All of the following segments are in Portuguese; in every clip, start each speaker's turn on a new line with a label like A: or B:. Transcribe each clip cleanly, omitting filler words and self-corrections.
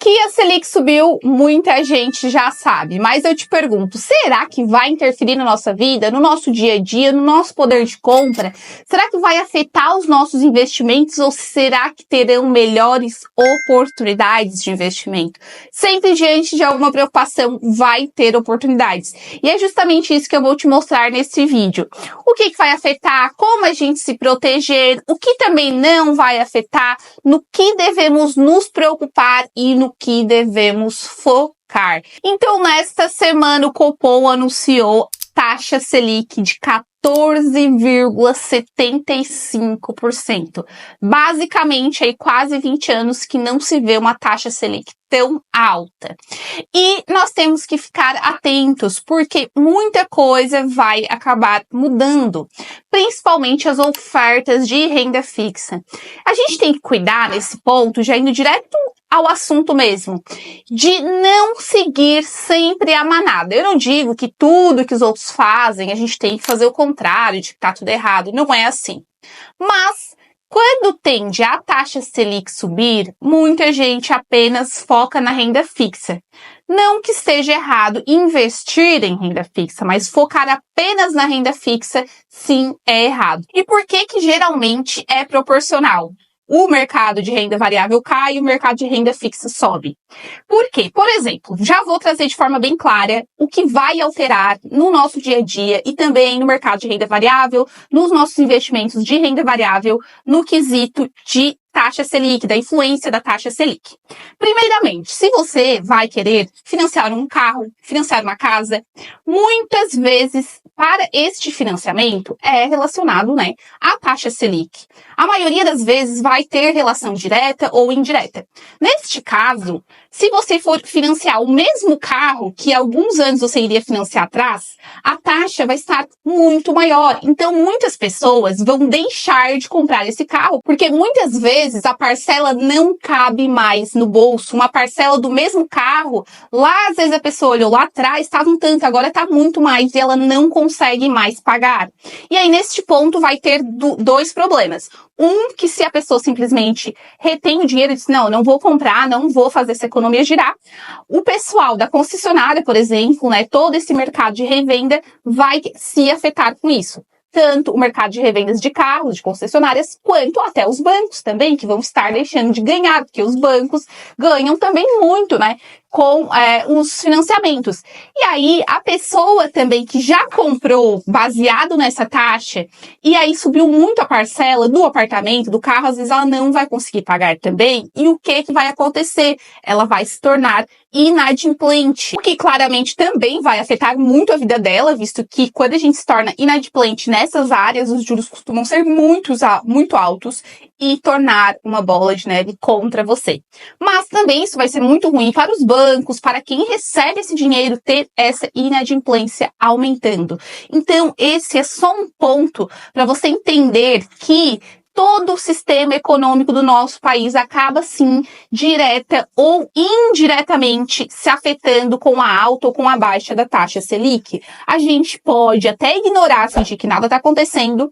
A: Que a Selic subiu, muita gente já sabe, mas eu te pergunto, será que vai interferir na nossa vida, no nosso dia a dia, no nosso poder de compra? Será que vai afetar os nossos investimentos ou será que terão melhores oportunidades de investimento? Sempre diante de alguma preocupação, vai ter oportunidades. E é justamente isso que eu vou te mostrar nesse vídeo. O que vai afetar, como a gente se proteger, o que também não vai afetar, no que devemos nos preocupar e no que devemos focar. Então, nesta semana, o Copom anunciou taxa Selic de 14,75%. Basicamente, aí quase 20 anos que não se vê uma taxa Selic tão alta. E nós temos que ficar atentos, porque muita coisa vai acabar mudando, principalmente as ofertas de renda fixa. A gente tem que cuidar nesse ponto, já indo direto ao assunto mesmo, de não seguir sempre a manada. Eu não digo que tudo que os outros fazem, a gente tem que fazer o contrário, de que tá tudo errado. Não é assim. Mas, quando tende a taxa Selic subir, muita gente apenas foca na renda fixa. Não que esteja errado investir em renda fixa, mas focar apenas na renda fixa, sim, é errado. E por que geralmente é proporcional? O mercado de renda variável cai e o mercado de renda fixa sobe. Por quê? Por exemplo, já vou trazer de forma bem clara o que vai alterar no nosso dia a dia e também no mercado de renda variável, nos nossos investimentos de renda variável, no quesito de taxa Selic, da influência da taxa Selic. Primeiramente, se você vai querer financiar um carro, financiar uma casa, muitas vezes para este financiamento é relacionado, à taxa Selic. A maioria das vezes vai ter relação direta ou indireta. Neste caso, se você for financiar o mesmo carro que há alguns anos você iria financiar atrás, a taxa vai estar muito maior. Então, muitas pessoas vão deixar de comprar esse carro, porque muitas vezes a parcela não cabe mais no bolso. Uma parcela do mesmo carro, lá às vezes a pessoa olhou lá atrás, estava um tanto, agora está muito mais e ela não consegue mais pagar. E aí, neste ponto, vai ter dois problemas. Um, que se a pessoa simplesmente retém o dinheiro e diz, não vou comprar, não vou fazer essa economia girar, o pessoal da concessionária, por exemplo, todo esse mercado de revenda vai se afetar com isso. Tanto o mercado de revendas de carros, de concessionárias, quanto até os bancos também, que vão estar deixando de ganhar, porque os bancos ganham também muito, com os financiamentos. E aí, a pessoa também que já comprou baseado nessa taxa, e aí subiu muito a parcela do apartamento, do carro, às vezes ela não vai conseguir pagar também. E o que vai acontecer? Ela vai se tornar inadimplente, o que claramente também vai afetar muito a vida dela, visto que quando a gente se torna inadimplente nessas áreas, os juros costumam ser muito altos e tornar uma bola de neve contra você. Mas também isso vai ser muito ruim para os bancos, para quem recebe esse dinheiro, ter essa inadimplência aumentando. Então, esse é só um ponto para você entender que todo o sistema econômico do nosso país acaba, sim, direta ou indiretamente se afetando com a alta ou com a baixa da taxa Selic. A gente pode até ignorar, fingir que nada está acontecendo,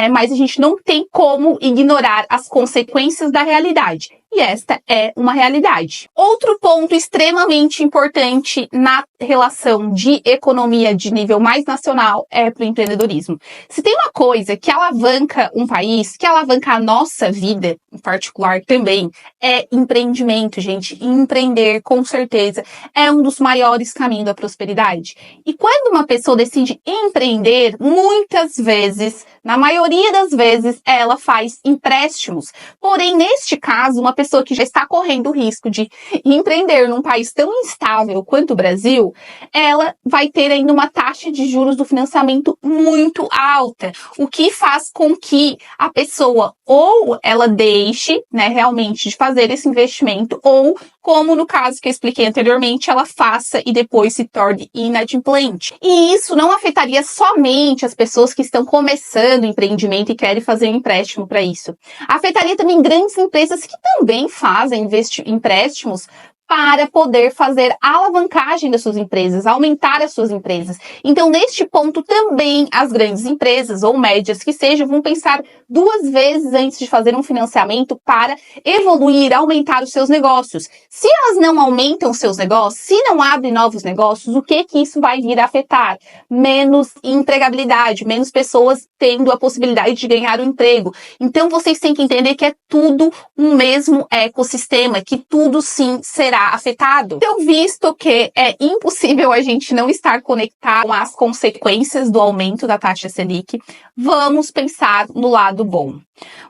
A: mas a gente não tem como ignorar as consequências da realidade. E esta é uma realidade. Outro ponto extremamente importante na relação de economia de nível mais nacional é para o empreendedorismo. Se tem uma coisa que alavanca um país, que alavanca a nossa vida, em particular também, é empreendimento, gente. Empreender, com certeza, é um dos maiores caminhos da prosperidade. E quando uma pessoa decide empreender, muitas vezes, na maioria das vezes, ela faz empréstimos. Porém, neste caso, uma pessoa que já está correndo o risco de empreender num país tão instável quanto o Brasil, ela vai ter ainda uma taxa de juros do financiamento muito alta, o que faz com que a pessoa ou ela deixe, realmente de fazer esse investimento, ou, como no caso que eu expliquei anteriormente, ela faça e depois se torne inadimplente. E isso não afetaria somente as pessoas que estão começando o empreendimento e querem fazer um empréstimo para isso. Afetaria também grandes empresas que também fazem empréstimos para poder fazer a alavancagem das suas empresas, aumentar as suas empresas. Então, neste ponto, também as grandes empresas, ou médias que sejam, vão pensar 2 vezes antes de fazer um financiamento para evoluir, aumentar os seus negócios. Se elas não aumentam seus negócios, se não abrem novos negócios, o que isso vai vir a afetar? Menos empregabilidade, menos pessoas tendo a possibilidade de ganhar um emprego. Então, vocês têm que entender que é tudo um mesmo ecossistema, que tudo sim será afetado. Então, visto que é impossível a gente não estar conectado com as consequências do aumento da taxa Selic, vamos pensar no lado bom.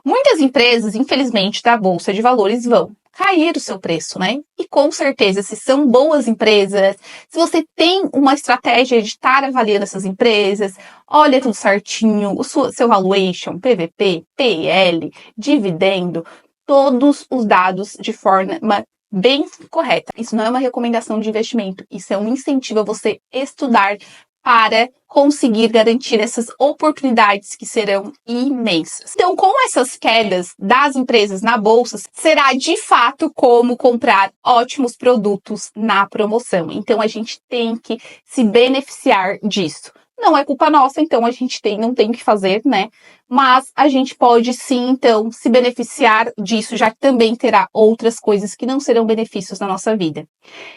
A: Muitas empresas, infelizmente, da Bolsa de Valores vão cair o seu preço, né? E com certeza, se são boas empresas, se você tem uma estratégia de estar avaliando essas empresas, olha tudo certinho, seu valuation, PVP, PL, dividendo, todos os dados de forma bem correta. Isso não é uma recomendação de investimento, isso é um incentivo a você estudar para conseguir garantir essas oportunidades que serão imensas. Então, com essas quedas das empresas na bolsa, será de fato como comprar ótimos produtos na promoção. Então, a gente tem que se beneficiar disso. Não é culpa nossa, então a gente não tem o que fazer, né? Mas a gente pode sim, então, se beneficiar disso, já que também terá outras coisas que não serão benefícios na nossa vida.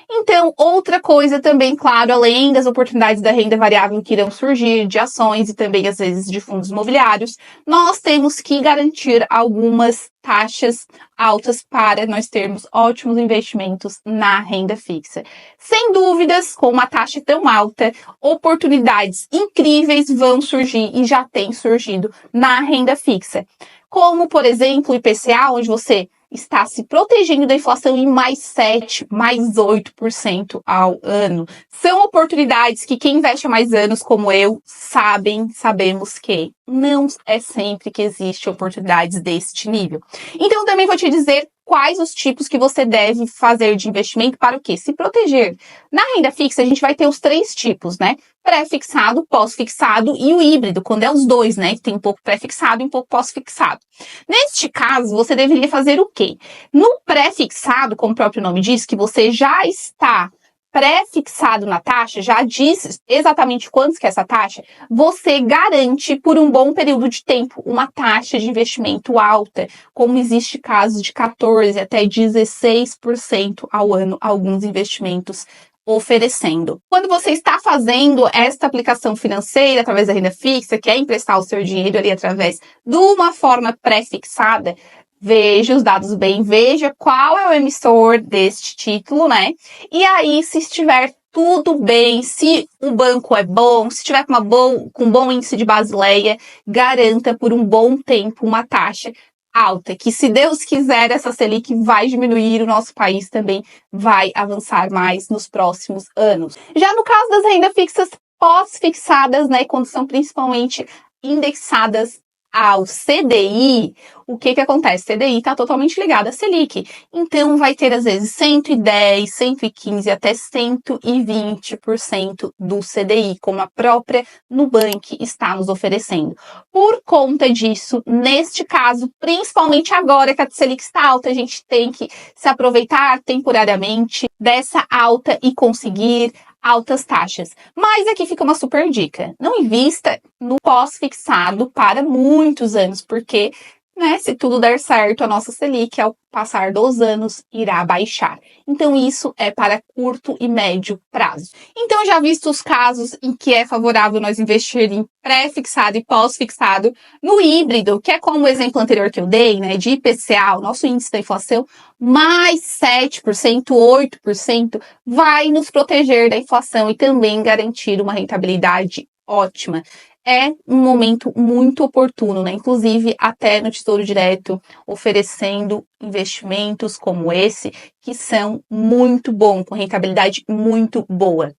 A: Então, outra coisa também, claro, além das oportunidades da renda variável que irão surgir, de ações e também, às vezes, de fundos imobiliários, nós temos que garantir algumas taxas altas para nós termos ótimos investimentos na renda fixa. Sem dúvidas, com uma taxa tão alta, oportunidades incríveis vão surgir e já têm surgido na renda fixa. Como, por exemplo, o IPCA, onde você está se protegendo da inflação em mais 7, mais 8% ao ano. São oportunidades que quem investe há mais anos, como eu, sabemos que não é sempre que existe oportunidades deste nível. Então, também vou te dizer quais os tipos que você deve fazer de investimento para o quê? Se proteger. Na renda fixa, a gente vai ter os 3 tipos, né? Pré-fixado, pós-fixado e o híbrido, quando é os 2, né? Tem um pouco pré-fixado e um pouco pós-fixado. Neste caso, você deveria fazer o quê? No pré-fixado, como o próprio nome diz, que você já está pré-fixado na taxa, já diz exatamente quantos que é essa taxa, você garante por um bom período de tempo uma taxa de investimento alta, como existe casos de 14% até 16% ao ano, alguns investimentos oferecendo. Quando você está fazendo esta aplicação financeira através da renda fixa, que é emprestar o seu dinheiro ali através de uma forma pré-fixada, veja os dados bem, veja qual é o emissor deste título, né? E aí, se estiver tudo bem, se o banco é bom, se tiver com bom índice de Basileia, garanta por um bom tempo uma taxa alta, que se Deus quiser, essa Selic vai diminuir, o nosso país também vai avançar mais nos próximos anos. Já no caso das rendas fixas pós-fixadas, né, quando são principalmente indexadas ao CDI, o que acontece? CDI está totalmente ligado à Selic. Então, vai ter, às vezes, 110, 115, até 120% do CDI, como a própria Nubank está nos oferecendo. Por conta disso, neste caso, principalmente agora que a Selic está alta, a gente tem que se aproveitar temporariamente dessa alta e conseguir altas taxas. Mas aqui fica uma super dica. Não invista no pós-fixado para muitos anos, porque, né, se tudo der certo, a nossa Selic, ao passar dos anos, irá baixar. Então, isso é para curto e médio prazo. Então, já visto os casos em que é favorável nós investir em pré-fixado e pós-fixado, no híbrido, que é como o exemplo anterior que eu dei, né, de IPCA, o nosso índice da inflação, mais 7%, 8%, vai nos proteger da inflação e também garantir uma rentabilidade ótima. É um momento muito oportuno, né? Inclusive até no Tesouro Direto, oferecendo investimentos como esse, que são muito bons, com rentabilidade muito boa.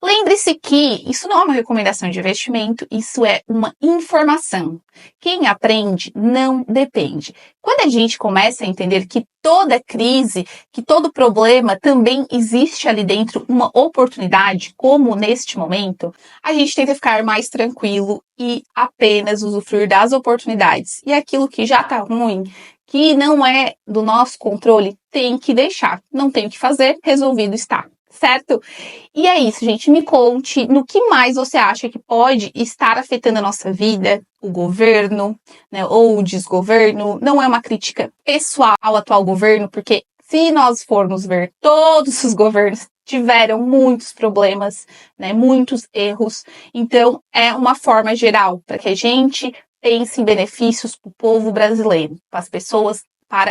A: Lembre-se que isso não é uma recomendação de investimento, isso é uma informação. Quem aprende não depende. Quando a gente começa a entender que toda crise, que todo problema também existe ali dentro uma oportunidade, como neste momento, a gente tenta ficar mais tranquilo e apenas usufruir das oportunidades. E aquilo que já tá ruim, que não é do nosso controle, tem que deixar. Não tem o que fazer, resolvido está. Certo? E é isso, gente. Me conte no que mais você acha que pode estar afetando a nossa vida, o governo, né, ou o desgoverno. Não é uma crítica pessoal ao atual governo, porque se nós formos ver, todos os governos tiveram muitos problemas, né, muitos erros. Então, é uma forma geral para que a gente pense em benefícios para o povo brasileiro, para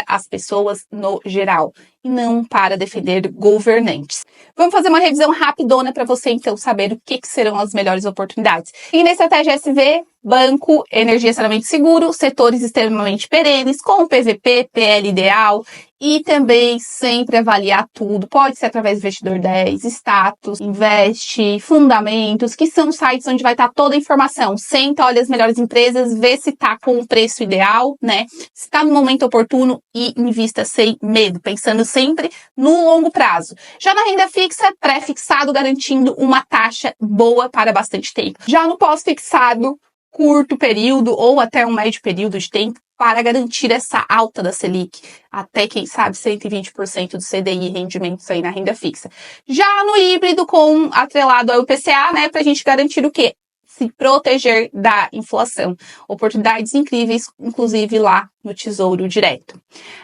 A: as pessoas no geral, e não para defender governantes. Vamos fazer uma revisão rapidona para você, então, saber o que serão as melhores oportunidades. E na estratégia SV, banco, energia extremamente seguro, setores extremamente perenes, com PVP, PL ideal, e também sempre avaliar tudo. Pode ser através do Investidor 10, Status, Investe, Fundamentos, que são sites onde vai estar toda a informação. Senta, olha as melhores empresas, vê se está com o preço ideal, né? Se está no momento oportuno e invista sem medo, pensando sempre no longo prazo. Já na renda fixa, pré-fixado, garantindo uma taxa boa para bastante tempo. Já no pós-fixado, curto período ou até um médio período de tempo, para garantir essa alta da Selic, até quem sabe 120% do CDI rendimentos aí na renda fixa. Já no híbrido com atrelado ao IPCA, né, para a gente garantir o quê? Se proteger da inflação. Oportunidades incríveis, inclusive lá no Tesouro Direto.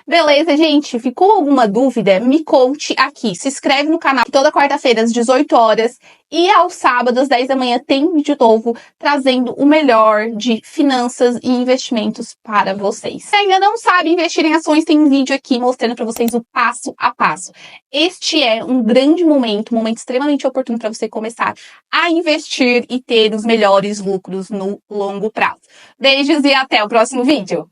A: Beleza, gente? Ficou alguma dúvida? Me conte aqui. Se inscreve no canal, que toda quarta-feira às 18 horas e aos sábados às 10 da manhã tem vídeo novo trazendo o melhor de finanças e investimentos para vocês. Se ainda não sabe investir em ações, tem um vídeo aqui mostrando para vocês o passo a passo. Este é um grande momento, um momento extremamente oportuno para você começar a investir e ter os melhores lucros no longo prazo. Beijos e até o próximo vídeo!